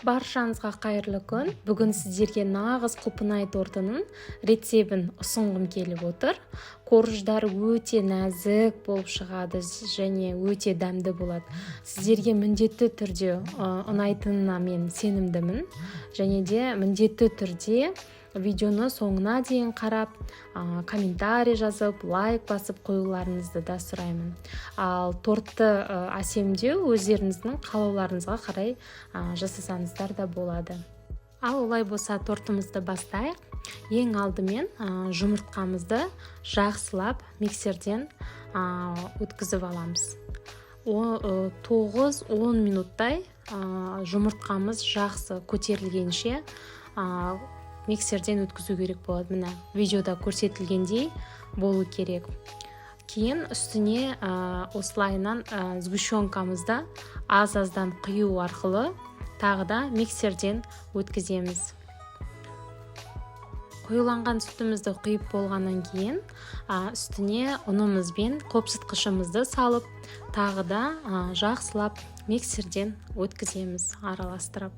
Баршаңызға қайырлы күн. Бүгін сіздерге нағыз құлпынай тортының рецебін ұсынғым келіп отыр. Корждар өте нәзік болып шығады және өте дәмді болады. Сіздерге міндетті түрде ұнайтынына мен сенімдімін. Және де міндетті түрде видеоны соңына дейін қарап, комментарий жазып, лайк басып қоюларыңызды да сұраймын. Ал тортты әсемдеу өздеріңіздің қалауларыңызға қарай жасасаңыздар да болады. Ал олай болса тортымызды бастайық. Ең алдымен жұмыртқамызды жақсылап миксерден өткізіп аламыз. 9-10 минуттай жұмыртқамыз жақсы көтерілгенше миксерден өткізу керек болады. Міне видеода көрсетілгендей болу керек. Кейін үстіне осылайынан сгущенкамызды аз-аздан құю арқылы тағы да миксерден өткіземіз. Қоюланған сүтімізді құйып болғаннан кейін үстіне ұнымыз бен қопсытқышымызды салып, тағы да жақсылап миксерден өткіземіз, араластырып.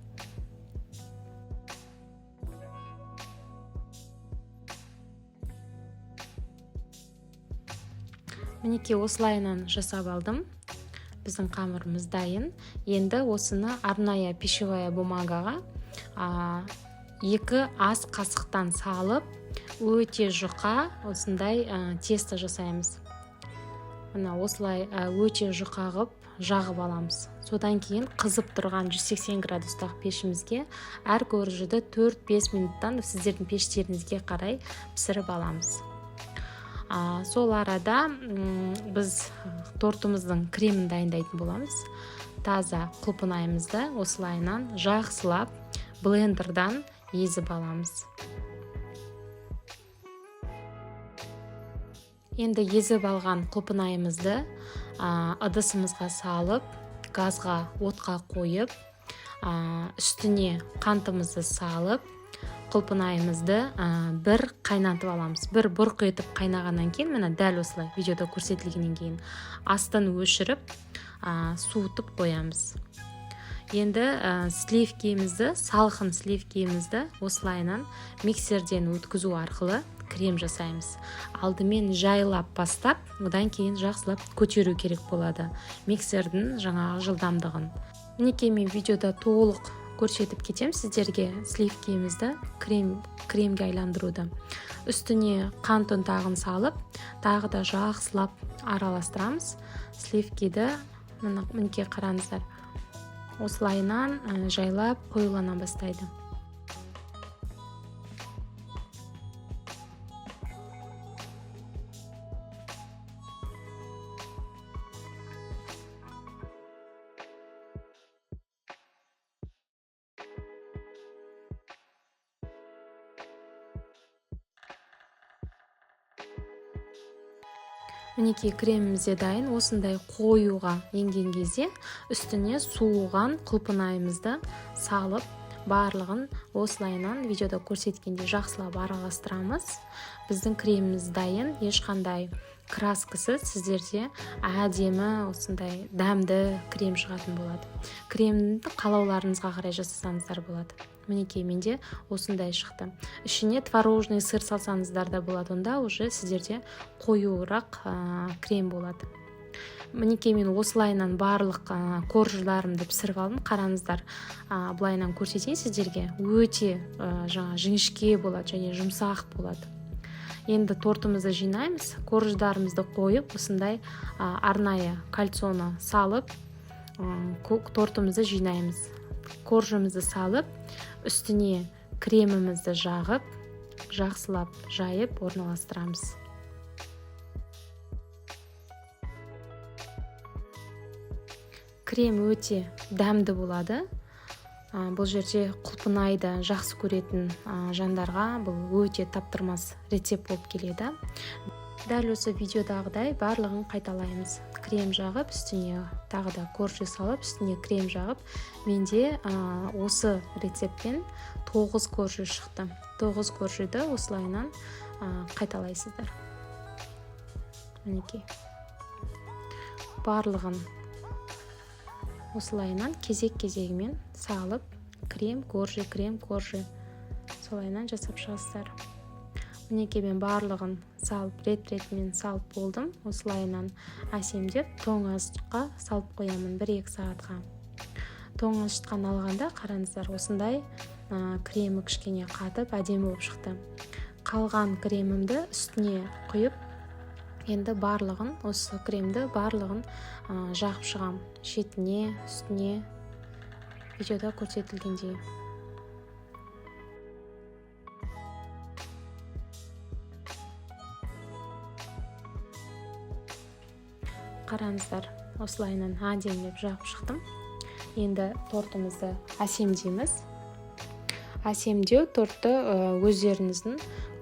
Мінекей осылайынан жасап алдым. Біздің қамырымыз дайын. Енді осыны арнайы пищевая бумагаға 2 ас қасықтан салып, өте жұқа осындай тесто жасаймыз. Мына осылай өте жұқа ғып жағып аламыз. Содан кейін қызып тұрған 180 градустағы пешімізге әр коржды 4-5 минуттан сіздердің пештеріңізге қарай пісіріп аламыз. Сол арада біз тортымыздың кремін дайындайтын боламыз. Таза құлпынайымызды осылайынан жақсылап блендердан езіп аламыз. Енді езіп алған құлпынайымызды ыдысымызға салып, газға отқа қойып, үстіне қантымызды салып, құлпынайымызды бір қайнатып аламыз. Бір бұрқ етіп қайнағаннан кейін, міне дәл осылай видеода көрсетілгеннен кейін астын өшіріп, суытып қоямыз. Енді сливкемізді, салқын сливкемізді осылайынан миксерден өткізу арқылы крем жасаймыз. Алдымен жайлап бастап, одан кейін жақсылап көтеру керек болады миксердің жаңағы жылдамдығын. Мінекей мен видеода толық көрсетіп кетем сіздерге сливкемізді кремге айландыруды. Үстіне қант ұнтағын салып, тағы да жақсылап араластырамыз. Сливкеді мінекей қараңыздар. Осылайынан жайлап қоюлана бастайды. Мінекей креміміз де дайын. Осындай қоюға енген кезде үстіне суыған құлпынайымызды салып, барлығын осылайынан видеода көрсеткенде жақсылап араластырамыз. Біздің креміміз дайын, ешқандай краскасы сіздерде әдемі осындай дәмді крем шығатын болады. Кремді қалауларыңызға қарай жасасаңыздар болады. Мінекей менде осындай шықты. Ішіне творожный сыр салсаңыздар да болады, онда уже сіздерде қоюырақ крем болады. Мінекей мен осылайынан барлық корждарымды пісіріп алдым. Қараңыздар, былайынан көрсетейін сіздерге. Өте жіңішке болады және жұмсақ болады. Енді тортымызды жинаймыз, корждарымызды қойып, осындай арнайы кольцоны салып, тортымызды жинаймыз. Коржымызды салып, үстіне кремімізді жағып, жақсылап жайып орналастырамыз. Крем өте дәмді болады. Бұл жерде құлпынайды жақсы көретін жандарға бұл өте таптырмас рецепт болып келеді. Дәл осы видеодағыдай барлығын қайталаймыз. Крем жағып, үстіне тағы да коржы салып, үстіне крем жағып. Менде осы рецептпен 9 коржы шықты. 9 коржыды осылайынан қайталайсыздар. Мінекей. Барлығын осылайынан кезек-кезегімен салып крем коржи солайынан жасап шығасыздар. Мінекей мен барлығын салып, рет-ретімен салып болдым. Осылайынан әсемдеп тоңазытқышқа салып қоямын 1-2 сағатқа. Тоңазытқыдан алғанда қараңыздар, осындай кремі кішкене қатып әдемі болып шықты. Қалған кремімді үстіне құйып, енді барлығын, осы кремді барлығын жағып шығам. Шетіне, үстіне, видеода көрсетілгендей. Қараңыздар, осылайынан әдемілеп жағып шықтым. Енді тортымызды әсемдейміз. Әсемдеу тортты өздеріңіздің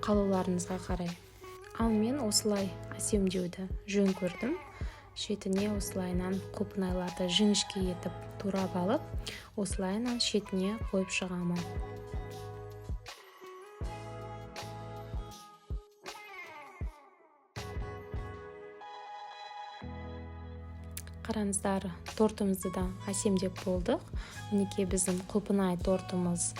қалауларыңызға қарай. Ал мен осылай әсемдеуді жөн көрдім. Шетіне осылайынан құлпынайларды жіңішке етіп турап алып, осылайынан шетіне қойып шығамын. Қараңыздар, тортымызды да әсемдеп болдық. Мінекей біздің құлпынай тортымыз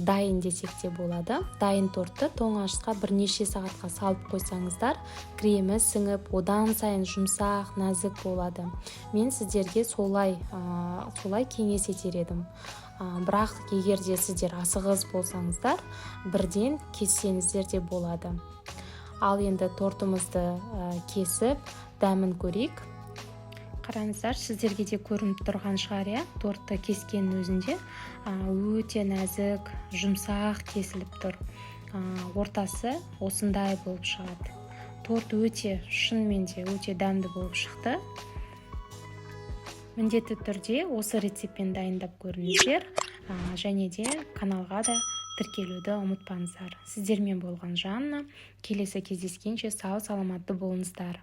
дайын десек те болады. Дайын тортты тоңазытқышқа бірнеше сағатқа салып қойсаңыздар, кремі сіңіп, одан сайын жұмсақ, нәзік болады. Мен сіздерге солай кеңес етер едім. Бірақ егер де сіздер асығыс болсаңыздар, бірден кессеңіздер де болады. Ал енді тортымызды кесіп, дәмін көрейік. Қараңыздар, сіздерге де көрініп тұрған шығар, тортты кескеннің өзінде өте нәзік, жұмсақ кесіліп тұр. Ортасы осындай болып шығады. Торт шынымен де өте дәмді болып шықты. Міндетті түрде осы рецептпен дайындап көріңіздер, және де каналға да тіркелуді ұмытпаңыздар. Сіздермен болған Жанна. Келесі кездескенше сау саламатты болыңыздар.